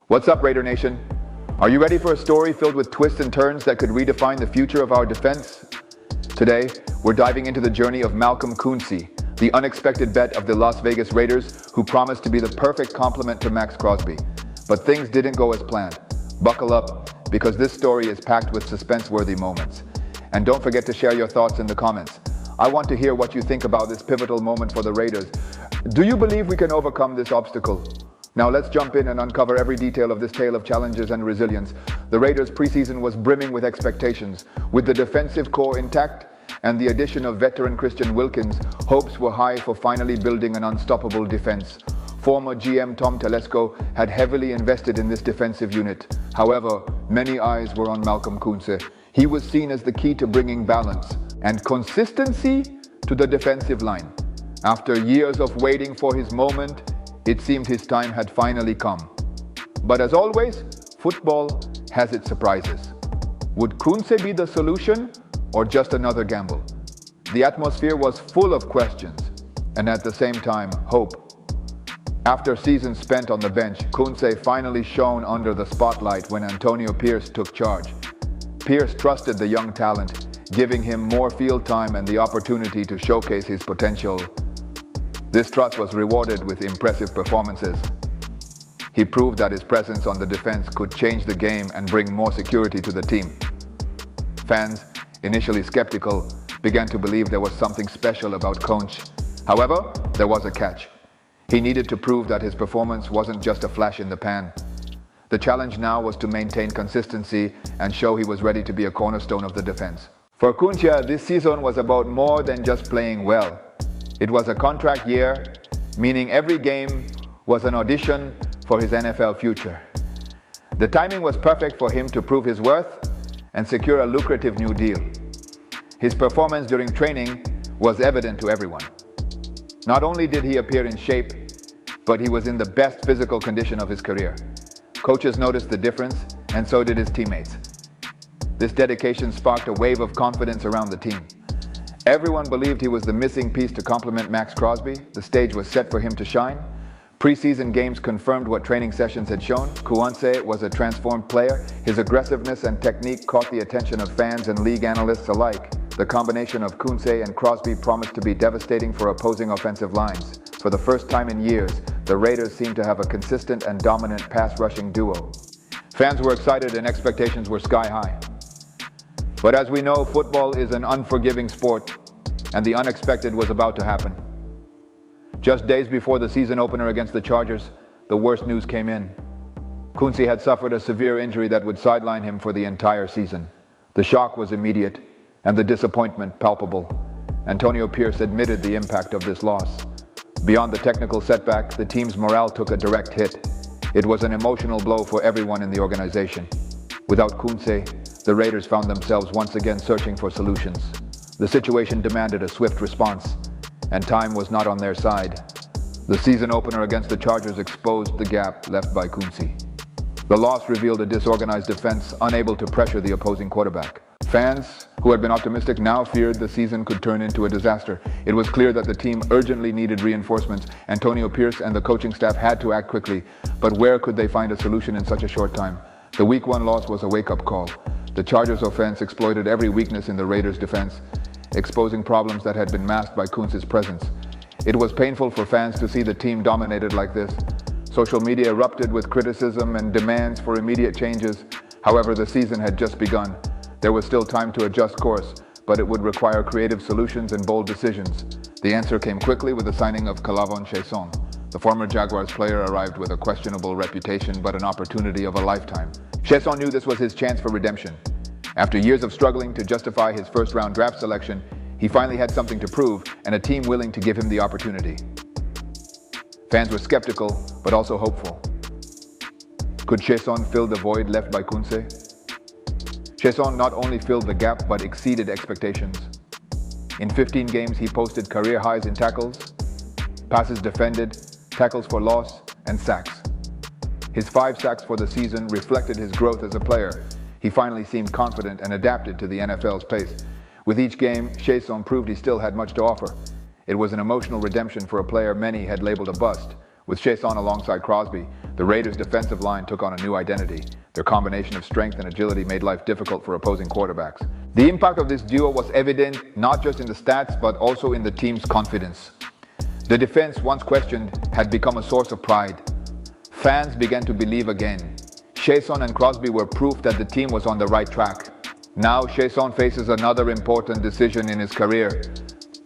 What's up, Raider Nation? Are you ready for a story filled with twists and turns that could redefine the future of our defense? Today, we're diving into the journey of Malcolm Koonce, the unexpected bet of the Las Vegas Raiders who promised to be the perfect complement to Maxx Crosby. But things didn't go as planned. Buckle up, because this story is packed with suspense-worthy moments. And don't forget to share your thoughts in the comments. I want to hear what you think about this pivotal moment for the Raiders. Do you believe we can overcome this obstacle? Now let's jump in and uncover every detail of this tale of challenges and resilience. The Raiders' preseason was brimming with expectations. With the defensive core intact and the addition of veteran Christian Wilkins, hopes were high for finally building an unstoppable defense. Former GM Tom Telesco had heavily invested in this defensive unit. However, many eyes were on Malcolm Koonce. He was seen as the key to bringing balance and consistency to the defensive line. After years of waiting for his moment, it seemed his time had finally come. But as always, football has its surprises. Would Koonce be the solution or just another gamble? The atmosphere was full of questions and at the same time, hope. After seasons spent on the bench, Koonce finally shone under the spotlight when Antonio Pierce took charge. Pierce trusted the young talent, giving him more field time and the opportunity to showcase his potential. This trust was rewarded with impressive performances. He proved that his presence on the defense could change the game and bring more security to the team. Fans, initially skeptical, began to believe there was something special about Koonce. However, there was a catch. He needed to prove that his performance wasn't just a flash in the pan. The challenge now was to maintain consistency and show he was ready to be a cornerstone of the defense. For Koonce, this season was about more than just playing well. It was a contract year, meaning every game was an audition for his NFL future. The timing was perfect for him to prove his worth and secure a lucrative new deal. His performance during training was evident to everyone. Not only did he appear in shape, but he was in the best physical condition of his career. Coaches noticed the difference, and so did his teammates. This dedication sparked a wave of confidence around the team. Everyone believed he was the missing piece to complement Maxx Crosby. The stage was set for him to shine. Preseason games confirmed what training sessions had shown. Koonce was a transformed player. His aggressiveness and technique caught the attention of fans and league analysts alike. The combination of Koonce and Crosby promised to be devastating for opposing offensive lines. For the first time in years, the Raiders seemed to have a consistent and dominant pass-rushing duo. Fans were excited and expectations were sky-high. But as we know, football is an unforgiving sport, and the unexpected was about to happen. Just days before the season opener against the Chargers, the worst news came in. Koonce had suffered a severe injury that would sideline him for the entire season. The shock was immediate, and the disappointment palpable. Antonio Pierce admitted the impact of this loss. Beyond the technical setback, the team's morale took a direct hit. It was an emotional blow for everyone in the organization. Without Koonce, the Raiders found themselves once again searching for solutions. The situation demanded a swift response, and time was not on their side. The season opener against the Chargers exposed the gap left by Koonce. The loss revealed a disorganized defense unable to pressure the opposing quarterback. Fans, who had been optimistic, now feared the season could turn into a disaster. It was clear that the team urgently needed reinforcements. Antonio Pierce and the coaching staff had to act quickly, but where could they find a solution in such a short time? The Week 1 loss was a wake-up call. The Chargers' offense exploited every weakness in the Raiders' defense, exposing problems that had been masked by Koonce's presence. It was painful for fans to see the team dominated like this. Social media erupted with criticism and demands for immediate changes. However, the season had just begun. There was still time to adjust course, but it would require creative solutions and bold decisions. The answer came quickly with the signing of K'Lavon Chaisson. The former Jaguars player arrived with a questionable reputation, but an opportunity of a lifetime. Chaison knew this was his chance for redemption. After years of struggling to justify his first-round draft selection, he finally had something to prove and a team willing to give him the opportunity. Fans were skeptical, but also hopeful. Could Chaison fill the void left by Koonce? Chaison not only filled the gap, but exceeded expectations. In 15 games, he posted career highs in tackles, passes defended, tackles for loss, and sacks. His 5 sacks for the season reflected his growth as a player. He finally seemed confident and adapted to the NFL's pace. With each game, Chaison proved he still had much to offer. It was an emotional redemption for a player many had labeled a bust. With Chaison alongside Crosby, the Raiders' defensive line took on a new identity. Their combination of strength and agility made life difficult for opposing quarterbacks. The impact of this duo was evident not just in the stats, but also in the team's confidence. The defense, once questioned, had become a source of pride. Fans began to believe again. Chaison and Crosby were proof that the team was on the right track. Now, Chaison faces another important decision in his career.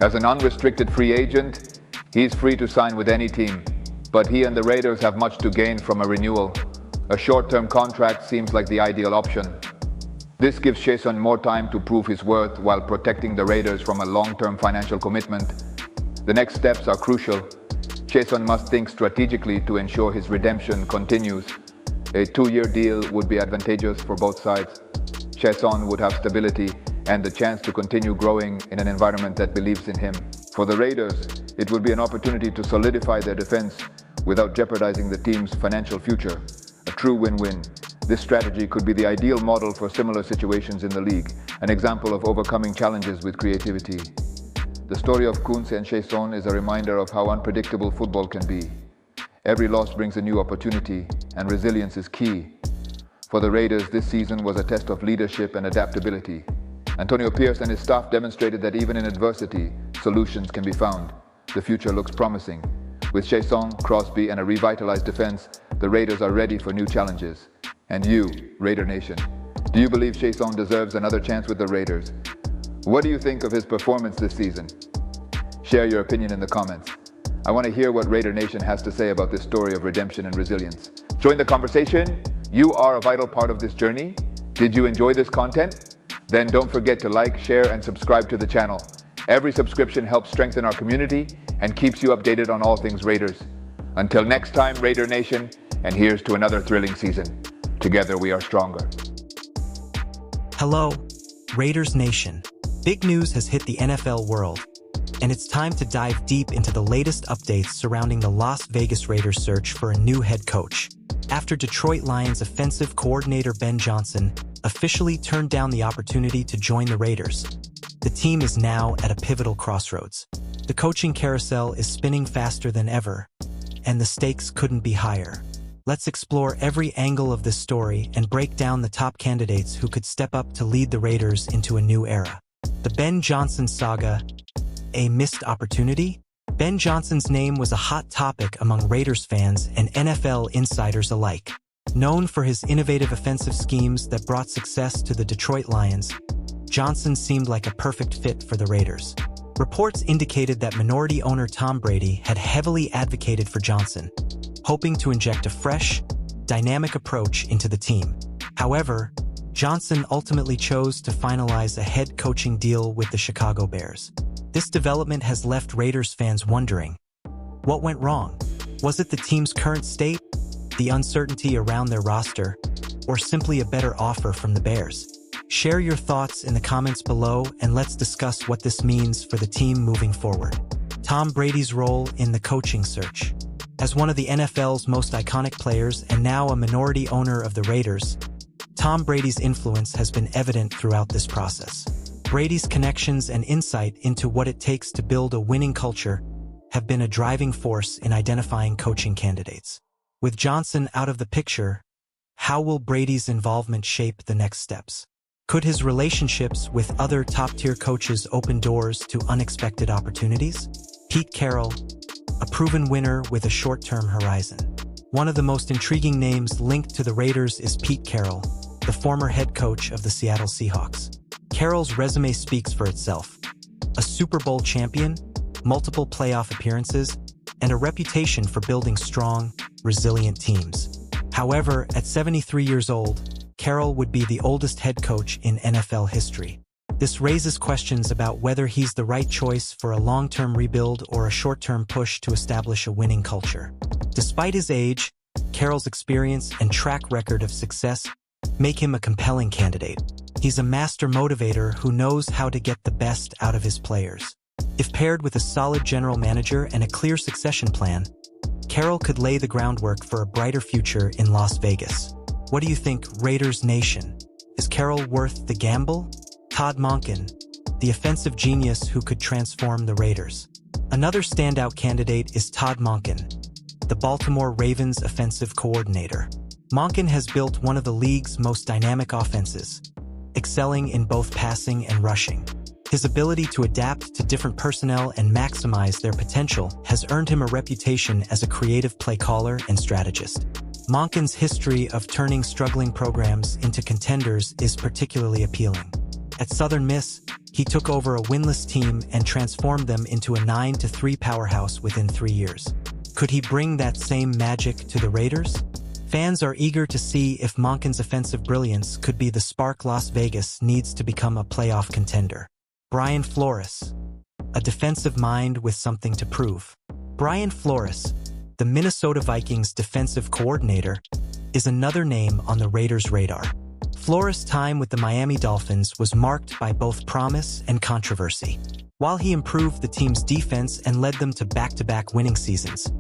As an unrestricted free agent, he's free to sign with any team. But he and the Raiders have much to gain from a renewal. A short-term contract seems like the ideal option. This gives Chaison more time to prove his worth while protecting the Raiders from a long-term financial commitment. The next steps are crucial. Chaison must think strategically to ensure his redemption continues. A 2-year deal would be advantageous for both sides. Chaison would have stability and the chance to continue growing in an environment that believes in him. For the Raiders, it would be an opportunity to solidify their defense without jeopardizing the team's financial future. A true win-win. This strategy could be the ideal model for similar situations in the league, an example of overcoming challenges with creativity. The story of Koonce and Chaison is a reminder of how unpredictable football can be. Every loss brings a new opportunity, and resilience is key. For the Raiders, this season was a test of leadership and adaptability. Antonio Pierce and his staff demonstrated that even in adversity, solutions can be found. The future looks promising. With Chaison, Crosby, and a revitalized defense, the Raiders are ready for new challenges. And you, Raider Nation, do you believe Chaison deserves another chance with the Raiders? What do you think of his performance this season? Share your opinion in the comments. I want to hear what Raider Nation has to say about this story of redemption and resilience. Join the conversation. You are a vital part of this journey. Did you enjoy this content? Then don't forget to like, share, and subscribe to the channel. Every subscription helps strengthen our community and keeps you updated on all things Raiders. Until next time, Raider Nation, and here's to another thrilling season. Together we are stronger. Hello, Raiders Nation. Big news has hit the NFL world, and it's time to dive deep into the latest updates surrounding the Las Vegas Raiders' search for a new head coach. After Detroit Lions offensive coordinator Ben Johnson officially turned down the opportunity to join the Raiders, the team is now at a pivotal crossroads. The coaching carousel is spinning faster than ever, and the stakes couldn't be higher. Let's explore every angle of this story and break down the top candidates who could step up to lead the Raiders into a new era. The Ben Johnson Saga, a missed opportunity? Ben Johnson's name was a hot topic among Raiders fans and NFL insiders alike. Known for his innovative offensive schemes that brought success to the Detroit Lions, Johnson seemed like a perfect fit for the Raiders. Reports indicated that minority owner Tom Brady had heavily advocated for Johnson, hoping to inject a fresh, dynamic approach into the team. However, Johnson ultimately chose to finalize a head coaching deal with the Chicago Bears. This development has left Raiders fans wondering, what went wrong? Was it the team's current state, the uncertainty around their roster, or simply a better offer from the Bears? Share your thoughts in the comments below, and let's discuss what this means for the team moving forward. Tom Brady's role in the coaching search. As one of the NFL's most iconic players and now a minority owner of the Raiders, Tom Brady's influence has been evident throughout this process. Brady's connections and insight into what it takes to build a winning culture have been a driving force in identifying coaching candidates. With Johnson out of the picture, how will Brady's involvement shape the next steps? Could his relationships with other top-tier coaches open doors to unexpected opportunities? Pete Carroll, a proven winner with a short-term horizon. One of the most intriguing names linked to the Raiders is Pete Carroll, the former head coach of the Seattle Seahawks. Carroll's resume speaks for itself. A Super Bowl champion, multiple playoff appearances, and a reputation for building strong, resilient teams. However, at 73 years old, Carroll would be the oldest head coach in NFL history. This raises questions about whether he's the right choice for a long-term rebuild or a short-term push to establish a winning culture. Despite his age, Carroll's experience and track record of success make him a compelling candidate. He's a master motivator who knows how to get the best out of his players. If paired with a solid general manager and a clear succession plan, Carroll could lay the groundwork for a brighter future in Las Vegas. What do you think, Raiders Nation? Is Carroll worth the gamble? Todd Monken, the offensive genius who could transform the Raiders. Another standout candidate is Todd Monken, the Baltimore Ravens offensive coordinator. Monken has built one of the league's most dynamic offenses, excelling in both passing and rushing. His ability to adapt to different personnel and maximize their potential has earned him a reputation as a creative play caller and strategist. Monken's history of turning struggling programs into contenders is particularly appealing. At Southern Miss, he took over a winless team and transformed them into a 9-3 powerhouse within 3 years. Could he bring that same magic to the Raiders? Fans are eager to see if Monken's offensive brilliance could be the spark Las Vegas needs to become a playoff contender. Brian Flores, a defensive mind with something to prove. Brian Flores, the Minnesota Vikings defensive coordinator, is another name on the Raiders' radar. Flores' time with the Miami Dolphins was marked by both promise and controversy. While he improved the team's defense and led them to back-to-back winning seasons,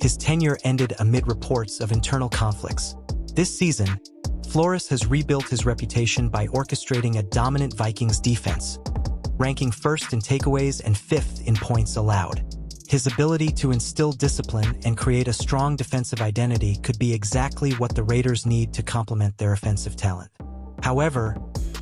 his tenure ended amid reports of internal conflicts. This season, Flores has rebuilt his reputation by orchestrating a dominant Vikings defense, ranking first in takeaways and fifth in points allowed. His ability to instill discipline and create a strong defensive identity could be exactly what the Raiders need to complement their offensive talent. However,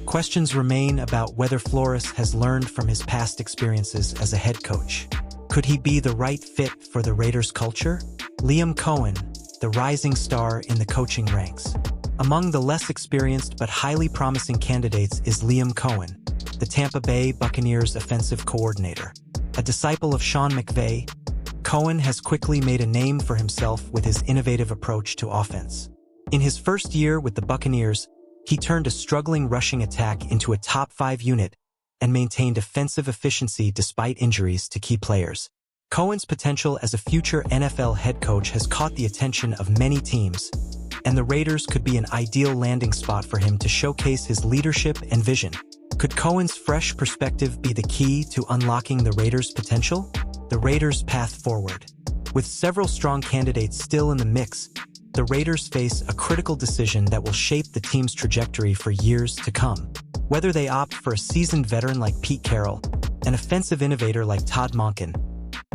questions remain about whether Flores has learned from his past experiences as a head coach. Could he be the right fit for the Raiders' culture? Liam Cohen, the rising star in the coaching ranks. Among the less experienced but highly promising candidates is Liam Cohen, the Tampa Bay Buccaneers offensive coordinator. A disciple of Sean McVay, Cohen has quickly made a name for himself with his innovative approach to offense. In his first year with the Buccaneers, he turned a struggling rushing attack into a top-5 unit and maintained offensive efficiency despite injuries to key players. Cohen's potential as a future NFL head coach has caught the attention of many teams, and the Raiders could be an ideal landing spot for him to showcase his leadership and vision. Could Cohen's fresh perspective be the key to unlocking the Raiders' potential? The Raiders' path forward. With several strong candidates still in the mix, the Raiders face a critical decision that will shape the team's trajectory for years to come. Whether they opt for a seasoned veteran like Pete Carroll, an offensive innovator like Todd Monken,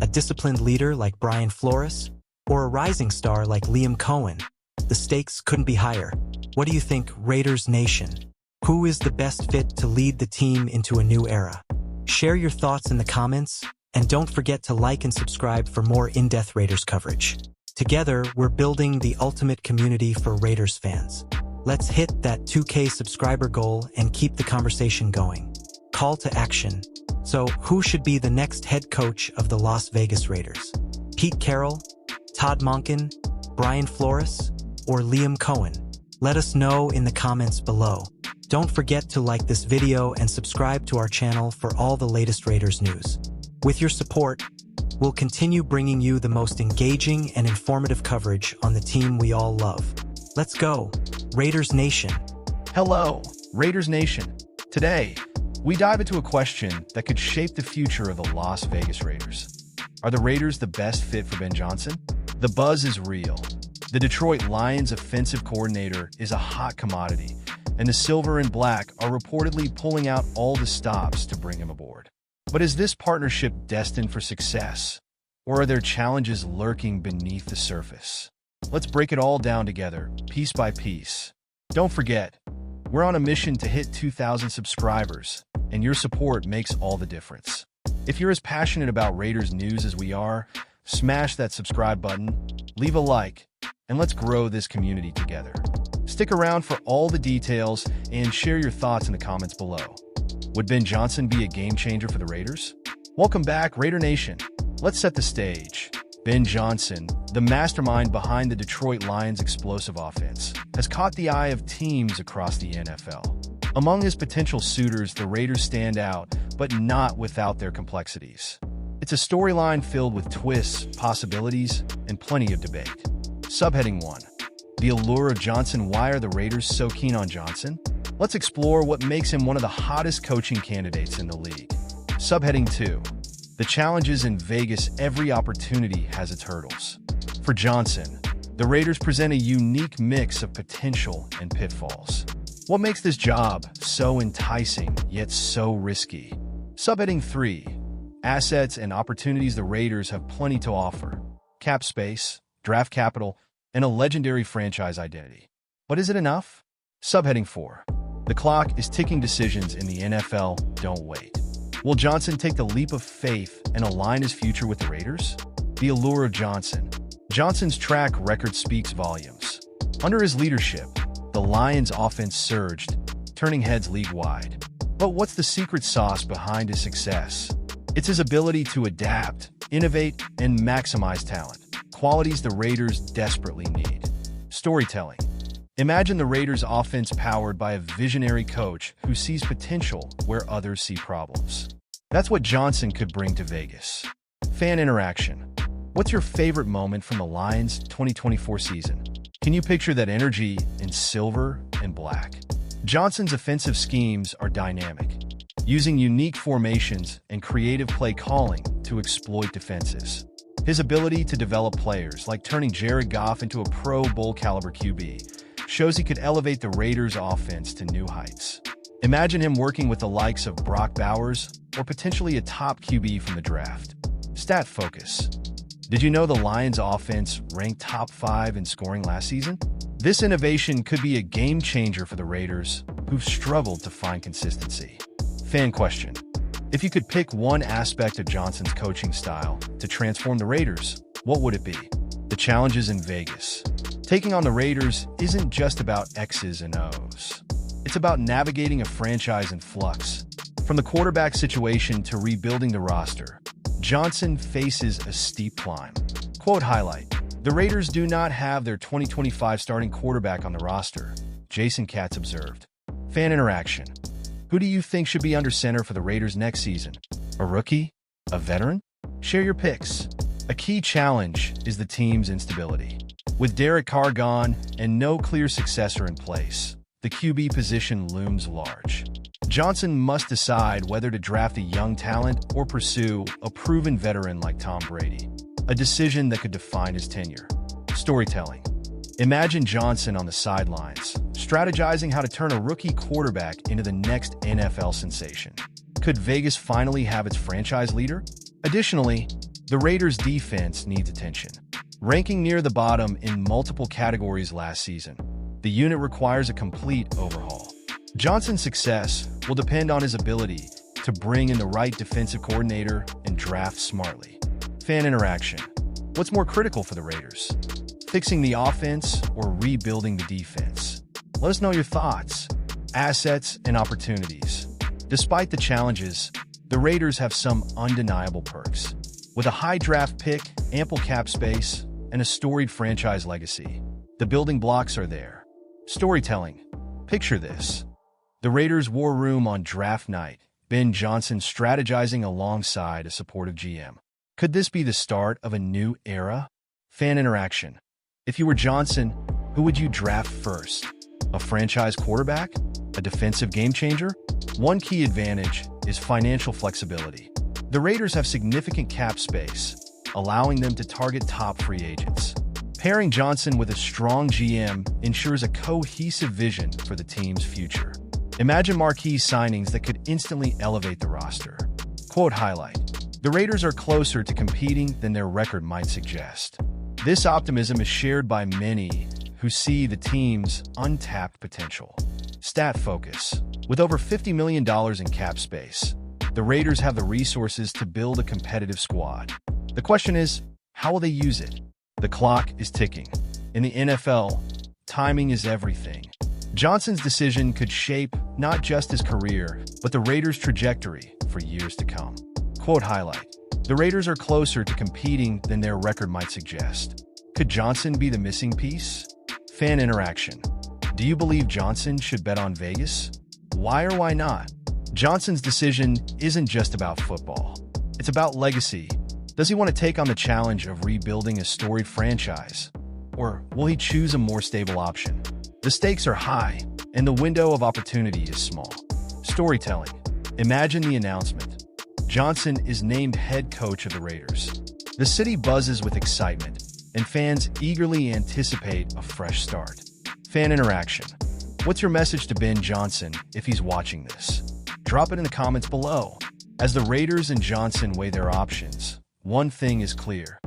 a disciplined leader like Brian Flores, or a rising star like Liam Cohen, the stakes couldn't be higher. What do you think, Raiders Nation? Who is the best fit to lead the team into a new era? Share your thoughts in the comments, and don't forget to like and subscribe for more in-depth Raiders coverage. Together, we're building the ultimate community for Raiders fans. Let's hit that 2K subscriber goal and keep the conversation going. Call to action. So, who should be the next head coach of the Las Vegas Raiders? Pete Carroll, Todd Monken, Brian Flores, or Liam Cohen? Let us know in the comments below. Don't forget to like this video and subscribe to our channel for all the latest Raiders news. With your support, we'll continue bringing you the most engaging and informative coverage on the team we all love. Let's go, Raiders Nation. Hello, Raiders Nation. Today, we dive into a question that could shape the future of the Las Vegas Raiders. Are the Raiders the best fit for Ben Johnson? The buzz is real. The Detroit Lions offensive coordinator is a hot commodity, and the Silver and Black are reportedly pulling out all the stops to bring him aboard. But is this partnership destined for success, or are there challenges lurking beneath the surface? Let's break it all down together, piece by piece. Don't forget, we're on a mission to hit 2,000 subscribers, and your support makes all the difference. If you're as passionate about Raiders news as we are, smash that subscribe button, leave a like, and let's grow this community together. Stick around for all the details and share your thoughts in the comments below. Would Ben Johnson be a game changer for the Raiders? Welcome back, Raider Nation. Let's set the stage. Ben Johnson, the mastermind behind the Detroit Lions' explosive offense, has caught the eye of teams across the NFL. Among his potential suitors, the Raiders stand out, but not without their complexities. It's a storyline filled with twists, possibilities, and plenty of debate. Subheading 1. The allure of Johnson. Why are the Raiders so keen on Johnson? Let's explore what makes him one of the hottest coaching candidates in the league. Subheading 2. The challenges in Vegas. Every opportunity has its hurdles. For Johnson, the Raiders present a unique mix of potential and pitfalls. What makes this job so enticing, yet so risky? Subheading 3. Assets and opportunities. The Raiders have plenty to offer. Cap space, draft capital, and a legendary franchise identity. But is it enough? Subheading 4. The clock is ticking. Decisions in the NFL don't wait. Will Johnson take the leap of faith and align his future with the Raiders? The allure of Johnson. Johnson's track record speaks volumes. Under his leadership, the Lions' offense surged, turning heads league-wide. But what's the secret sauce behind his success? It's his ability to adapt, innovate, and maximize talent, qualities the Raiders desperately need. Storytelling. Imagine the Raiders' offense powered by a visionary coach who sees potential where others see problems. That's what Johnson could bring to Vegas. Fan interaction. What's your favorite moment from the Lions' 2024 season? Can you picture that energy in silver and black? Johnson's offensive schemes are dynamic, using unique formations and creative play calling to exploit defenses. His ability to develop players, like turning Jared Goff into a Pro Bowl caliber QB, shows he could elevate the Raiders' offense to new heights. Imagine him working with the likes of Brock Bowers or potentially a top QB from the draft. Stat focus. Did you know the Lions' offense ranked top 5 in scoring last season? This innovation could be a game changer for the Raiders, who've struggled to find consistency. Fan question. If you could pick one aspect of Johnson's coaching style to transform the Raiders, what would it be? The challenges in Vegas. Taking on the Raiders isn't just about X's and O's. It's about navigating a franchise in flux. From the quarterback situation to rebuilding the roster, Johnson faces a steep climb. Quote highlight. The Raiders do not have their 2025 starting quarterback on the roster, Jason Katz observed. Fan interaction. Who do you think should be under center for the Raiders next season? A rookie? A veteran? Share your picks. A key challenge is the team's instability. With Derek Carr gone and no clear successor in place, the QB position looms large. Johnson must decide whether to draft a young talent or pursue a proven veteran like Tom Brady, a decision that could define his tenure. Storytelling. Imagine Johnson on the sidelines, strategizing how to turn a rookie quarterback into the next NFL sensation. Could Vegas finally have its franchise leader? Additionally, the Raiders' defense needs attention. Ranking near the bottom in multiple categories last season, the unit requires a complete overhaul. Johnson's success will depend on his ability to bring in the right defensive coordinator and draft smartly. Fan interaction. What's more critical for the Raiders? Fixing the offense or rebuilding the defense? Let us know your thoughts, assets, and opportunities. Despite the challenges, the Raiders have some undeniable perks. With a high draft pick, ample cap space, and a storied franchise legacy, the building blocks are there. Storytelling. Picture this. The Raiders' war room on draft night, Ben Johnson strategizing alongside a supportive GM. Could this be the start of a new era? Fan interaction. If you were Johnson, who would you draft first? A franchise quarterback? A defensive game changer? One key advantage is financial flexibility. The Raiders have significant cap space, allowing them to target top free agents. Pairing Johnson with a strong GM ensures a cohesive vision for the team's future. Imagine marquee signings that could instantly elevate the roster. Quote highlight. The Raiders are closer to competing than their record might suggest. This optimism is shared by many who see the team's untapped potential. Stat focus. With over $50 million in cap space, the Raiders have the resources to build a competitive squad. The question is, how will they use it? The clock is ticking. In the NFL, timing is everything. Johnson's decision could shape not just his career, but the Raiders' trajectory for years to come. Quote highlight. The Raiders are closer to competing than their record might suggest. Could Johnson be the missing piece? Fan interaction. Do you believe Johnson should bet on Vegas? Why or why not? Johnson's decision isn't just about football. It's about legacy. Does he want to take on the challenge of rebuilding a storied franchise? Or will he choose a more stable option? The stakes are high, and the window of opportunity is small. Storytelling. Imagine the announcement. Johnson is named head coach of the Raiders. The city buzzes with excitement, and fans eagerly anticipate a fresh start. Fan interaction. What's your message to Ben Johnson if he's watching this? Drop it in the comments below. As the Raiders and Johnson weigh their options, one thing is clear.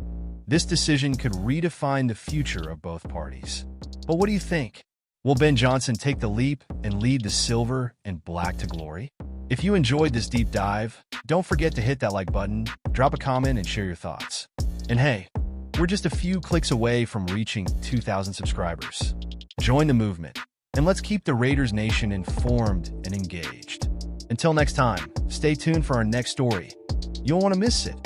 This decision could redefine the future of both parties. But what do you think? Will Ben Johnson take the leap and lead the silver and black to glory? If you enjoyed this deep dive, don't forget to hit that like button, drop a comment, and share your thoughts. And hey, we're just a few clicks away from reaching 2,000 subscribers. Join the movement, and let's keep the Raiders Nation informed and engaged. Until next time, stay tuned for our next story. You won't want to miss it.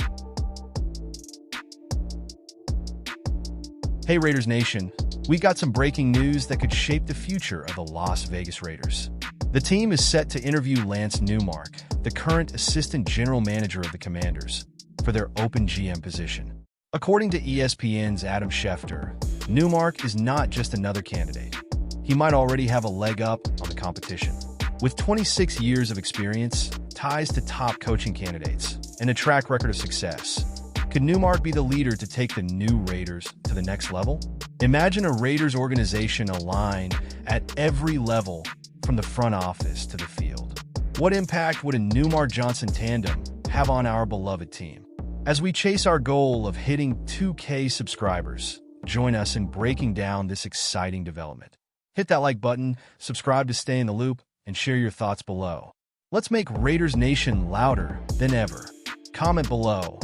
Hey Raiders Nation, we got some breaking news that could shape the future of the Las Vegas Raiders. The team is set to interview Lance Newmark, the current assistant general manager of the Commanders, for their open GM position. According to ESPN's Adam Schefter, Newmark is not just another candidate. He might already have a leg up on the competition. With 26 years of experience, ties to top coaching candidates, and a track record of success, could Newmark be the leader to take the new Raiders to the next level? Imagine a Raiders organization aligned at every level, from the front office to the field. What impact would a Newmark-Johnson tandem have on our beloved team? As we chase our goal of hitting 2K subscribers, join us in breaking down this exciting development. Hit that like button, subscribe to stay in the loop, and share your thoughts below. Let's make Raiders Nation louder than ever. Comment below.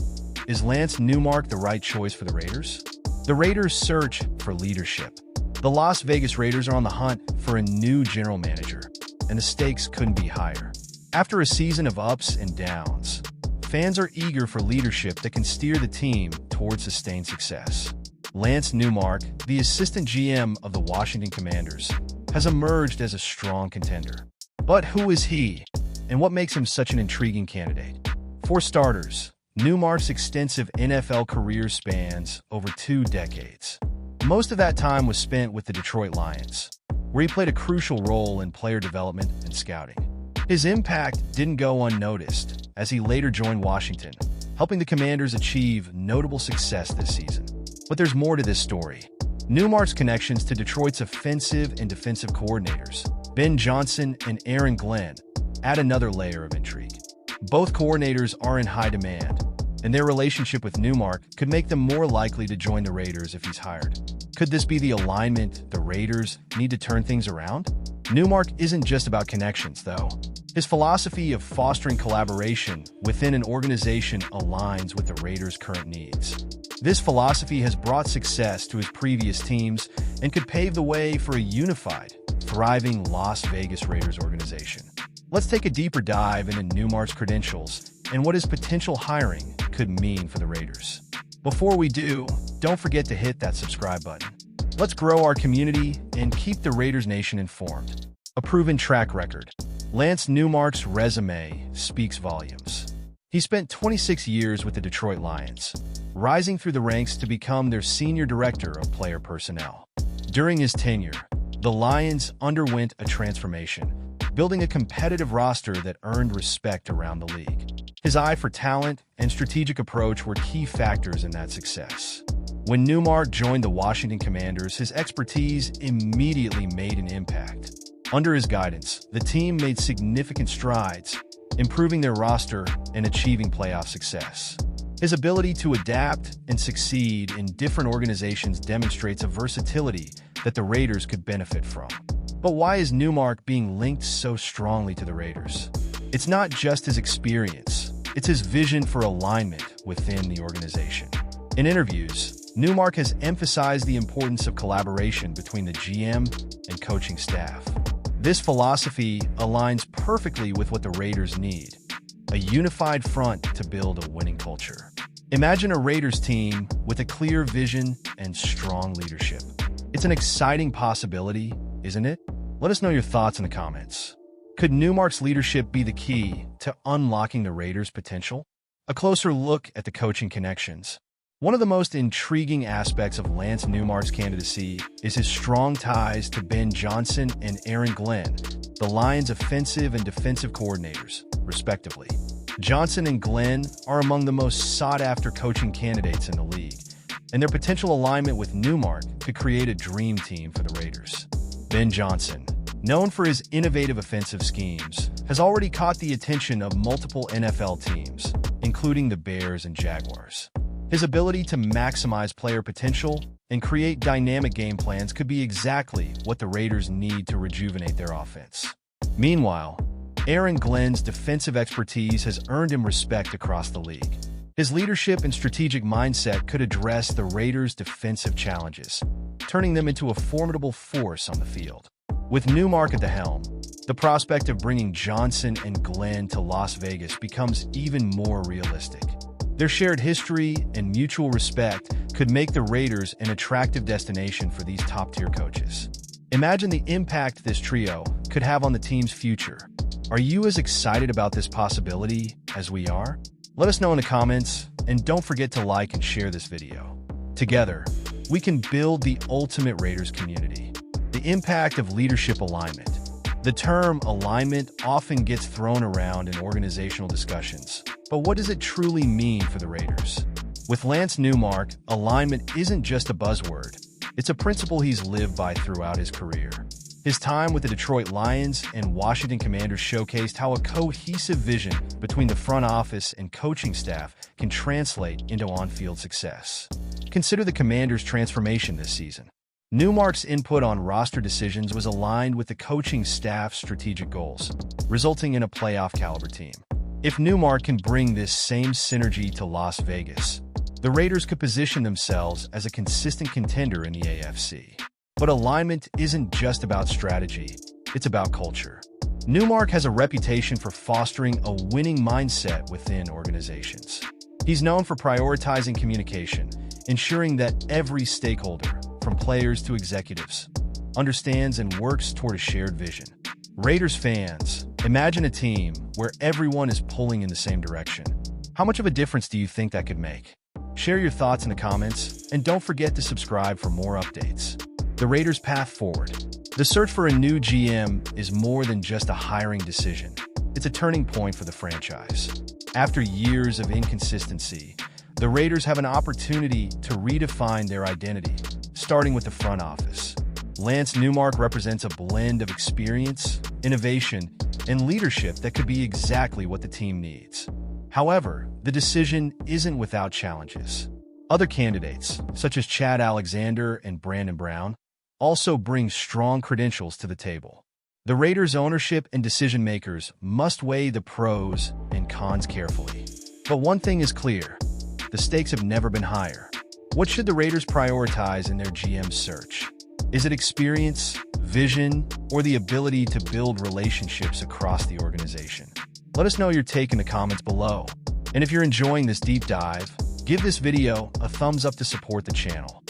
Is Lance Newmark the right choice for the Raiders? The Raiders search for leadership. The Las Vegas Raiders are on the hunt for a new general manager, and the stakes couldn't be higher. After a season of ups and downs, fans are eager for leadership that can steer the team towards sustained success. Lance Newmark, the assistant GM of the Washington Commanders, has emerged as a strong contender. But who is he, and what makes him such an intriguing candidate? For starters, Newmark's extensive NFL career spans over 2 decades. Most of that time was spent with the Detroit Lions, where he played a crucial role in player development and scouting. His impact didn't go unnoticed, as he later joined Washington, helping the Commanders achieve notable success this season. But there's more to this story. Newmark's connections to Detroit's offensive and defensive coordinators, Ben Johnson and Aaron Glenn, add another layer of intrigue. Both coordinators are in high demand, and their relationship with Newmark could make them more likely to join the Raiders if he's hired. Could this be the alignment the Raiders need to turn things around? Newmark isn't just about connections, though. His philosophy of fostering collaboration within an organization aligns with the Raiders' current needs. This philosophy has brought success to his previous teams and could pave the way for a unified, thriving Las Vegas Raiders organization. Let's take a deeper dive into Newmark's credentials and what his potential hiring could mean for the Raiders. Before we do, don't forget to hit that subscribe button. Let's grow our community and keep the Raiders Nation informed. A proven track record. Lance Newmark's resume speaks volumes. He spent 26 years with the Detroit Lions, rising through the ranks to become their senior director of player personnel. During his tenure, the Lions underwent a transformation, building a competitive roster that earned respect around the league. His eye for talent and strategic approach were key factors in that success. When Newmark joined the Washington Commanders, his expertise immediately made an impact. Under his guidance, the team made significant strides, improving their roster and achieving playoff success. His ability to adapt and succeed in different organizations demonstrates a versatility that the Raiders could benefit from. But why is Newmark being linked so strongly to the Raiders? It's not just his experience, it's his vision for alignment within the organization. In interviews, Newmark has emphasized the importance of collaboration between the GM and coaching staff. This philosophy aligns perfectly with what the Raiders need, a unified front to build a winning culture. Imagine a Raiders team with a clear vision and strong leadership. It's an exciting possibility, isn't it? Let us know your thoughts in the comments. Could Newmark's leadership be the key to unlocking the Raiders' potential? A closer look at the coaching connections. One of the most intriguing aspects of Lance Newmark's candidacy is his strong ties to Ben Johnson and Aaron Glenn, the Lions' offensive and defensive coordinators, respectively. Johnson and Glenn are among the most sought-after coaching candidates in the league, and their potential alignment with Newmark could create a dream team for the Raiders. Ben Johnson, known for his innovative offensive schemes, has already caught the attention of multiple NFL teams, including the Bears and Jaguars. His ability to maximize player potential and create dynamic game plans could be exactly what the Raiders need to rejuvenate their offense. Meanwhile, Aaron Glenn's defensive expertise has earned him respect across the league. His leadership and strategic mindset could address the Raiders' defensive challenges, turning them into a formidable force on the field. With Newark at the helm, the prospect of bringing Johnson and Glenn to Las Vegas becomes even more realistic. Their shared history and mutual respect could make the Raiders an attractive destination for these top-tier coaches. Imagine the impact this trio could have on the team's future. Are you as excited about this possibility as we are? Let us know in the comments, and don't forget to like and share this video. Together, we can build the ultimate Raiders community. The impact of leadership alignment. The term alignment often gets thrown around in organizational discussions, but what does it truly mean for the Raiders? With Lance Newmark, alignment isn't just a buzzword. It's a principle he's lived by throughout his career. His time with the Detroit Lions and Washington Commanders showcased how a cohesive vision between the front office and coaching staff can translate into on-field success. Consider the Commanders' transformation this season. Newmark's input on roster decisions was aligned with the coaching staff's strategic goals, resulting in a playoff-caliber team. If Newmark can bring this same synergy to Las Vegas, the Raiders could position themselves as a consistent contender in the AFC. But alignment isn't just about strategy, it's about culture. Newmark has a reputation for fostering a winning mindset within organizations. He's known for prioritizing communication, ensuring that every stakeholder, from players to executives, understands and works toward a shared vision. Raiders fans, imagine a team where everyone is pulling in the same direction. How much of a difference do you think that could make? Share your thoughts in the comments, and don't forget to subscribe for more updates. The Raiders' path forward. The search for a new GM is more than just a hiring decision. It's a turning point for the franchise. After years of inconsistency, the Raiders have an opportunity to redefine their identity, starting with the front office. Lance Newmark represents a blend of experience, innovation, and leadership that could be exactly what the team needs. However, the decision isn't without challenges. Other candidates, such as Chad Alexander and Brandon Brown, also bring strong credentials to the table. The Raiders' ownership and decision-makers must weigh the pros and cons carefully. But one thing is clear, the stakes have never been higher. What should the Raiders prioritize in their GM search? Is it experience, vision, or the ability to build relationships across the organization? Let us know your take in the comments below. And if you're enjoying this deep dive, give this video a thumbs up to support the channel.